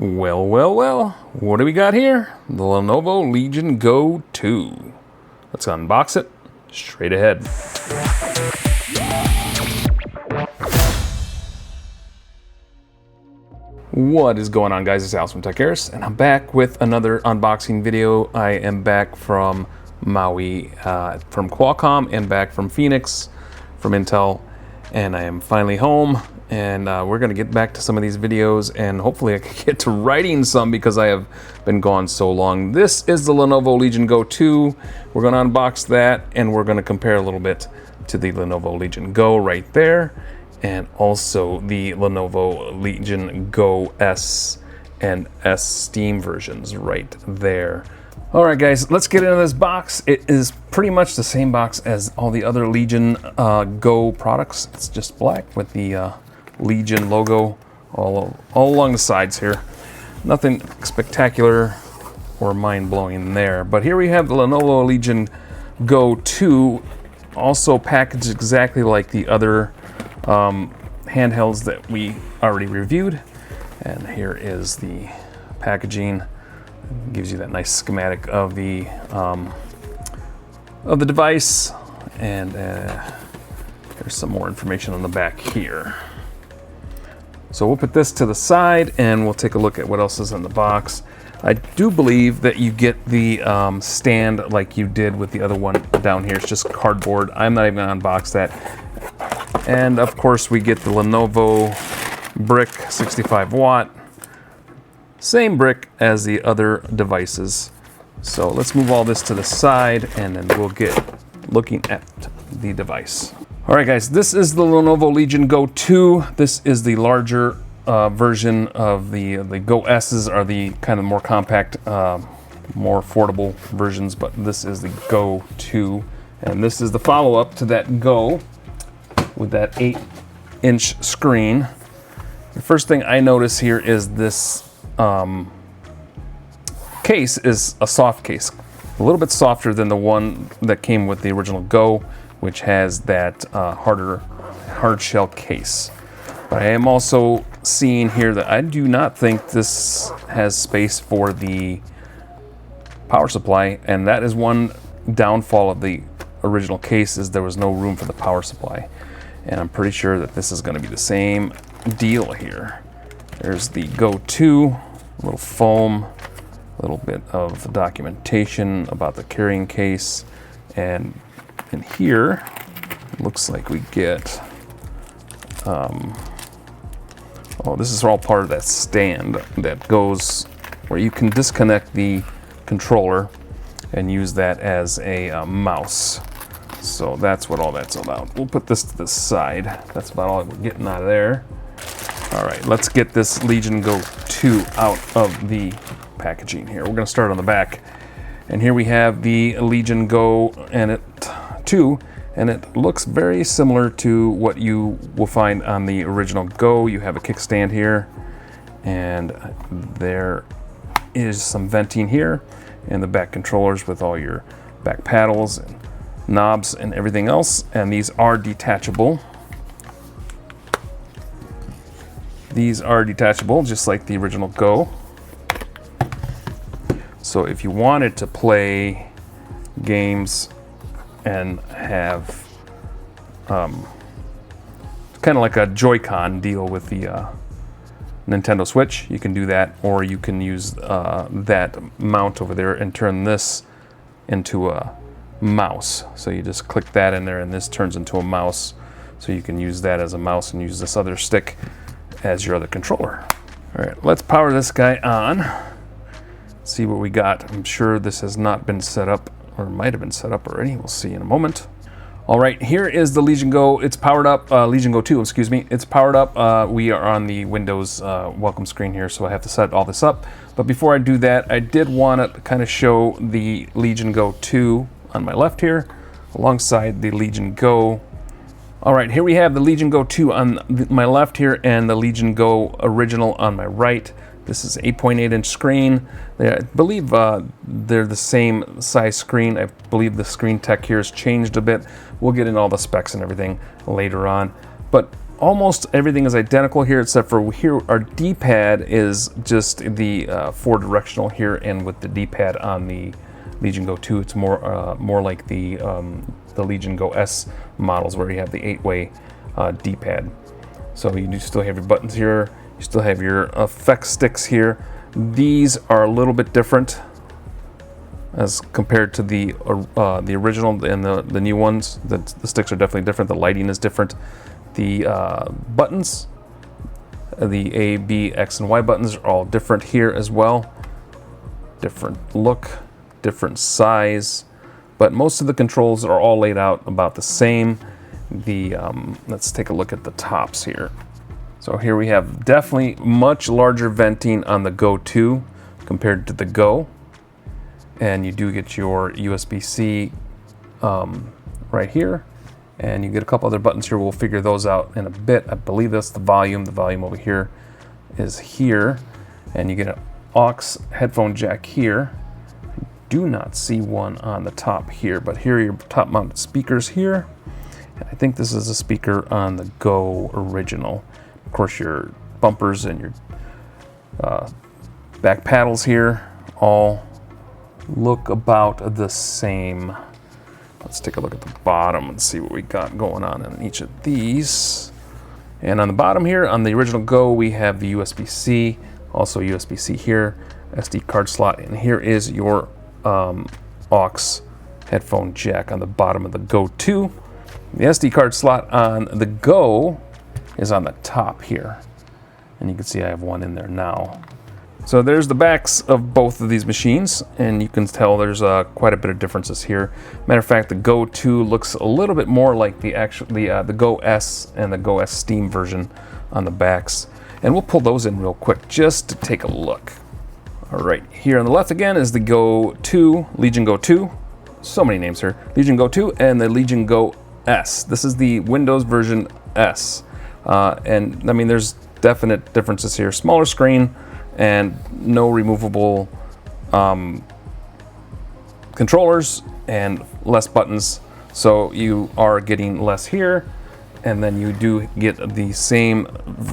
Well, well, well, what do we got here? The Lenovo Legion Go 2. Let's unbox it straight ahead. What is going on, guys? It's Alex from Techaeris, and I'm back with another unboxing video. I am back from Maui, from Qualcomm, and back from Phoenix, from Intel, and I am finally home. And we're going to get back to some of these videos, and hopefully I can get to writing some because I have been gone so long. This is the Lenovo Legion Go 2. We're going to unbox that, and we're going to compare a little bit to the Lenovo Legion Go right there, and also the Lenovo Legion Go S and S Steam versions right there. All right, guys, let's get into this box. It is pretty much the same box as all the other Legion Go products. It's just black with the Legion logo all along the sides here. Nothing spectacular or mind-blowing there. But here we have the Lenovo Legion Go 2, also packaged exactly like the other handhelds that we already reviewed. And here is the packaging. It gives you that nice schematic of the device, and there's some more information on the back here. So we'll put this to the side and we'll take a look at what else is in the box. I do believe that you get the stand like you did with the other one down here. It's just cardboard. I'm not even gonna unbox that. And of course we get the Lenovo brick, 65 watt. Same brick as the other devices. So let's move all this to the side and then we'll get looking at the device. All right, guys, this is the Lenovo Legion Go 2. This is the larger version of the Go S's, are the kind of more compact, more affordable versions, but this is the Go 2. And this is the follow-up to that Go with that 8-inch screen. The first thing I notice here is this case is a soft case, a little bit softer than the one that came with the original Go, which has that hard shell case. But I am also seeing here that I do not think this has space for the power supply, and that is one downfall of the original case, is there was no room for the power supply. And I'm pretty sure that this is going to be the same deal here. There's the Go 2, a little foam, a little bit of documentation about the carrying case, and in here, it looks like we get, oh, this is all part of that stand that goes where you can disconnect the controller and use that as a mouse. So that's what all that's about. We'll put this to the side. That's about all we're getting out of there. All right, let's get this Legion Go 2 out of the packaging here. We're gonna start on the back. And here we have the Legion Go and it 2, and it looks very similar to what you will find on the original Go. You have a kickstand here, and there is some venting here, and the back controllers with all your back paddles and knobs and everything else, and these are detachable. These are detachable just like the original Go. So if you wanted to play games and have kind of like a Joy-Con deal with the Nintendo Switch, you can do that, or you can use that mount over there and turn this into a mouse. So you just click that in there and this turns into a mouse, so you can use that as a mouse and use this other stick as your other controller. All right, let's power this guy on. See what we got. I'm sure this has not been set up, or might have been set up already. We'll see in a moment. All right, here is the Legion Go. It's powered up, Legion Go 2, excuse me. It's powered up. We are on the Windows welcome screen here, so I have to set all this up. But before I do that, I did want to kind of show the Legion Go 2 on my left here, alongside the Legion Go. All right, here we have the Legion Go 2 on my left here, and the Legion Go original on my right. This is 8.8-inch screen. I believe they're the same size screen. I believe the screen tech here has changed a bit. We'll get into all the specs and everything later on. But almost everything is identical here, except for here our D-pad is just the 4-directional here, and with the D-pad on the Legion Go 2, it's more like the Legion Go S models, where you have the 8-way D-pad. So you do still have your buttons here, you still have your effect sticks here. These are a little bit different as compared to the original and the new ones. The sticks are definitely different. The lighting is different. The buttons, the A, B, X, and Y buttons are all different here as well. Different look, different size, but most of the controls are all laid out about the same. Let's take a look at the tops here. So here we have definitely much larger venting on the Go 2 compared to the Go. And you do get your USB-C right here. And you get a couple other buttons here. We'll figure those out in a bit. I believe that's the volume. The volume over here is here. And you get an aux headphone jack here. I do not see one on the top here, but here are your top mounted speakers here. And I think this is a speaker on the Go original. Of course, your bumpers and your back paddles here all look about the same. Let's take a look at the bottom and see what we got going on in each of these. And on the bottom here, on the original Go, we have the USB-C, also USB-C here, SD card slot, and here is your aux headphone jack on the bottom of the Go 2. The SD card slot on the Go is on the top here. And you can see I have one in there now. So there's the backs of both of these machines, and you can tell there's quite a bit of differences here. Matter of fact, the Go 2 looks a little bit more like the Go S and the Go S Steam version on the backs. And we'll pull those in real quick just to take a look. All right, here on the left again is the Go 2, Legion Go 2. So many names here. Legion Go 2 and the Legion Go S. This is the Windows version S. And I mean, there's definite differences here. Smaller screen and no removable controllers and less buttons. So you are getting less here. And then you do get the same,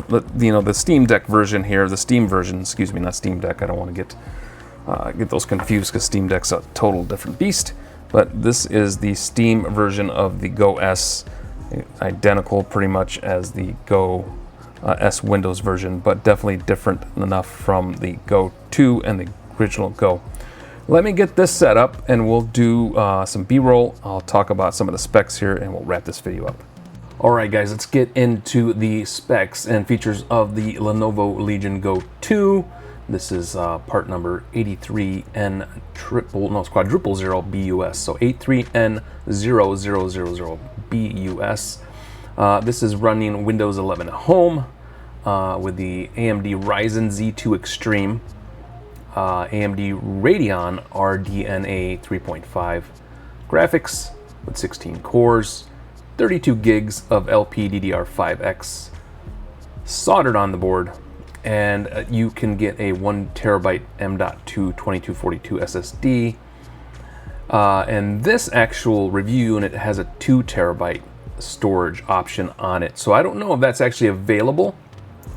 the Steam Deck version here, the Steam version, excuse me, not Steam Deck. I don't want to get those confused because Steam Deck's a total different beast. But this is the Steam version of the Go S, identical pretty much as the Go S Windows version, but definitely different enough from the Go 2 and the original Go. Let me get this set up and we'll do some B-roll. I'll talk about some of the specs here and we'll wrap this video up. All right, guys, let's get into the specs and features of the Lenovo Legion Go 2. This is part number 83N quadruple zero BUS. So 83N0000BUS. This is running Windows 11 at home with the AMD Ryzen Z2 Extreme, AMD Radeon RDNA 3.5 graphics with 16 cores, 32 gigs of LPDDR5X soldered on the board, and you can get a 1 terabyte M.2 2242 SSD. And this actual review unit has a 2 terabyte storage option on it. So I don't know if that's actually available,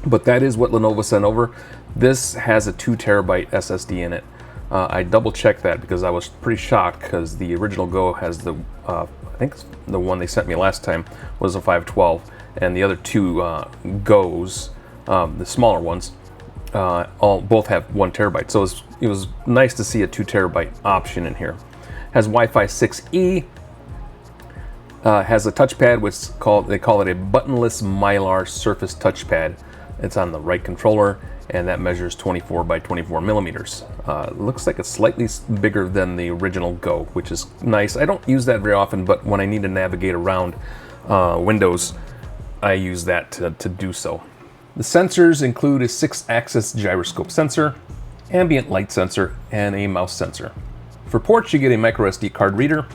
but that is what Lenovo sent over. This has a 2 terabyte SSD in it. I double checked that because I was pretty shocked because the original Go has the, I think the one they sent me last time was a 512, and the other two Goes, the smaller ones, both have 1 terabyte. So it was nice to see a 2 terabyte option in here. Has Wi-Fi 6E, has a touchpad, which they call it a buttonless Mylar Surface touchpad. It's on the right controller, and that measures 24 by 24 millimeters. Looks like it's slightly bigger than the original Go, which is nice. I don't use that very often, but when I need to navigate around Windows, I use that to do so. The sensors include a 6-axis gyroscope sensor, ambient light sensor, and a mouse sensor. For ports, you get a microSD card reader,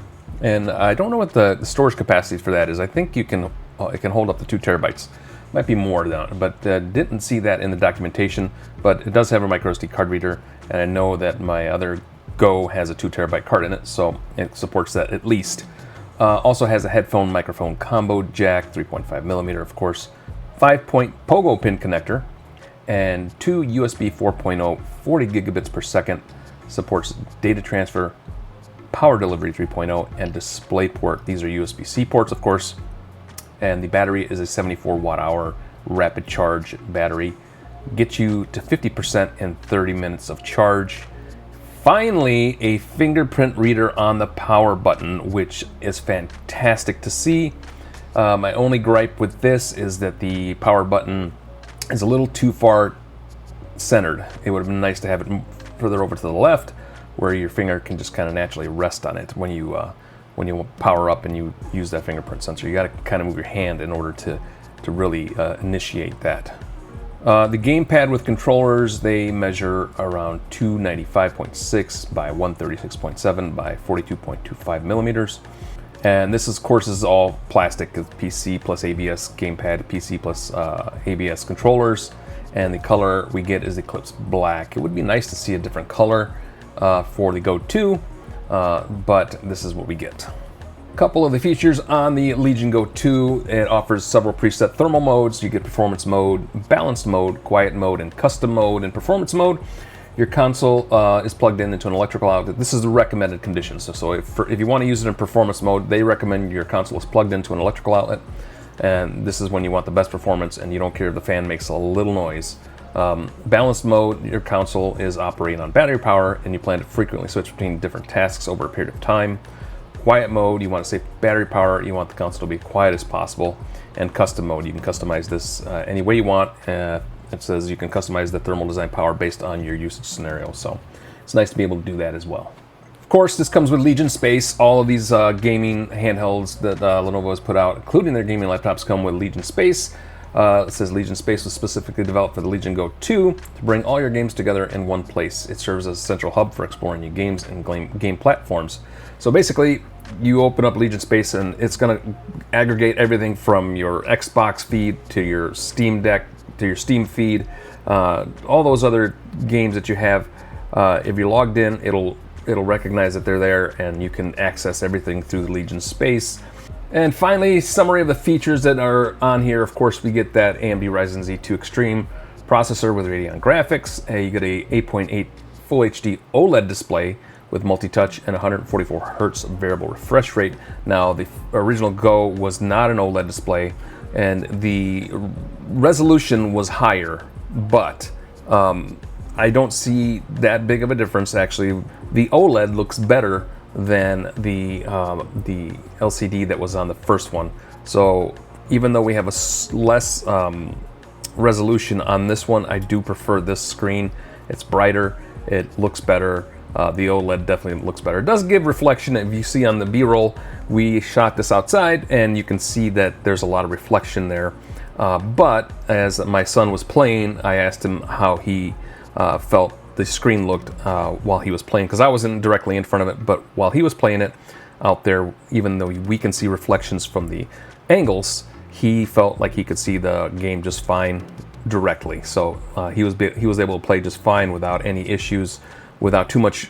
and I don't know what the storage capacity for that is. I think it can hold up to 2 terabytes. Might be more than that, but didn't see that in the documentation. But it does have a microSD card reader, and I know that my other Go has a 2 terabyte card in it, so it supports that at least. Also has a headphone microphone combo jack, 3.5 millimeter, of course, 5-point pogo pin connector, and 2 USB 4.0 40 gigabits per second. Supports data transfer, power delivery 3.0, and DisplayPort. These are USB-C ports, of course. And the battery is a 74 watt-hour rapid charge battery. Gets you to 50% in 30 minutes of charge. Finally, a fingerprint reader on the power button, which is fantastic to see. My only gripe with this is that the power button is a little too far centered. It would have been nice to have it further over to the left, where your finger can just kind of naturally rest on it when you power up and you use that fingerprint sensor. You got to kind of move your hand in order to really initiate that. The gamepad with controllers, they measure around 295.6 by 136.7 by 42.25 millimeters. And this, of course, is all plastic. It's PC plus ABS gamepad, PC plus ABS controllers. And the color we get is Eclipse Black. It would be nice to see a different color for the Go 2, but this is what we get. A couple of the features on the Legion Go 2, it offers several preset thermal modes. You get performance mode, balanced mode, quiet mode, and custom mode. In performance mode, your console is plugged into an electrical outlet. This is the recommended conditions. So if you want to use it in performance mode, they recommend your console is plugged into an electrical outlet. And this is when you want the best performance and you don't care if the fan makes a little noise. Balanced mode, your console is operating on battery power and you plan to frequently switch between different tasks over a period of time. Quiet mode, you want to save battery power, you want the console to be quiet as possible. And custom mode, you can customize this any way you want. It says you can customize the thermal design power based on your usage scenario. So it's nice to be able to do that as well. Of course, this comes with Legion Space. All of these gaming handhelds that Lenovo has put out, including their gaming laptops, come with Legion Space. It says Legion Space was specifically developed for the Legion Go 2 to bring all your games together in one place. It serves as a central hub for exploring new games and game platforms. So basically, you open up Legion Space and it's going to aggregate everything from your Xbox feed to your Steam Deck to your Steam feed, all those other games that you have. If you're logged in, it'll recognize that they're there and you can access everything through the Legion Space. And finally, summary of the features that are on here. Of course, we get that AMD Ryzen Z2 Extreme processor with Radeon graphics. You get a 8.8 Full HD OLED display with multi-touch and 144 hertz variable refresh rate. Now, the original Go was not an OLED display and the resolution was higher, but I don't see that big of a difference. Actually, the OLED looks better than the LCD that was on the first one. So even though we have a less resolution on this one, I do prefer this screen. It's brighter, it looks better. The OLED definitely looks better. It does give reflection. If you see on the B-roll, we shot this outside and you can see that there's a lot of reflection there. But as my son was playing, I asked him how he felt the screen looked while he was playing, because I wasn't directly in front of it, but while he was playing it out there, even though we can see reflections from the angles, he felt like he could see the game just fine directly. So he was able to play just fine without any issues, without too much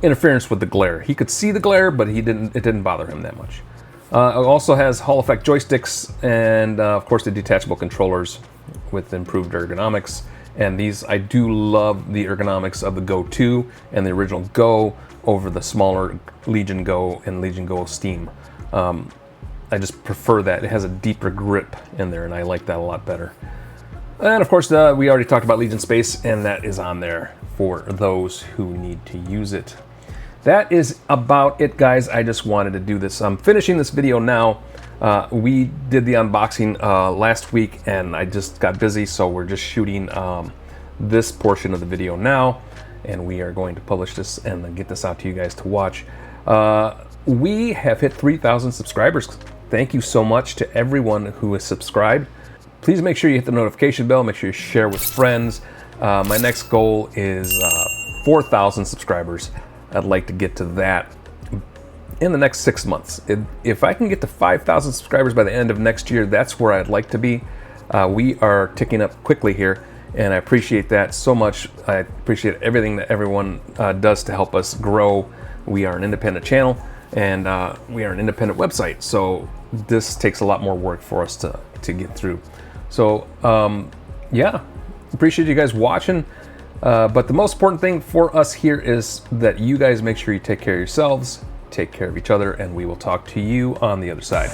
interference with the glare. He could see the glare, but it didn't bother him that much. It also has Hall effect joysticks and of course the detachable controllers with improved ergonomics. And these, I do love the ergonomics of the Go 2 and the original Go over the smaller Legion Go and Legion Go Steam. I just prefer that. It has a deeper grip in there and I like that a lot better. And of course, we already talked about Legion Space, and that is on there for those who need to use it. That is about it, guys. I just wanted to do this. I'm finishing this video now. We did the unboxing last week and I just got busy, so we're just shooting this portion of the video now, and we are going to publish this and then get this out to you guys to watch. We have hit 3,000 subscribers. Thank you so much to everyone who has subscribed. Please make sure you hit the notification bell, make sure you share with friends. My next goal is 4,000 subscribers. I'd like to get to that in the next 6 months. If I can get to 5,000 subscribers by the end of next year, that's where I'd like to be. We are ticking up quickly here, and I appreciate that so much. I appreciate everything that everyone does to help us grow. We are an independent channel, and we are an independent website, so this takes a lot more work for us to to get through. So yeah, appreciate you guys watching. But the most important thing for us here is that you guys make sure you take care of yourselves, take care of each other, and we will talk to you on the other side.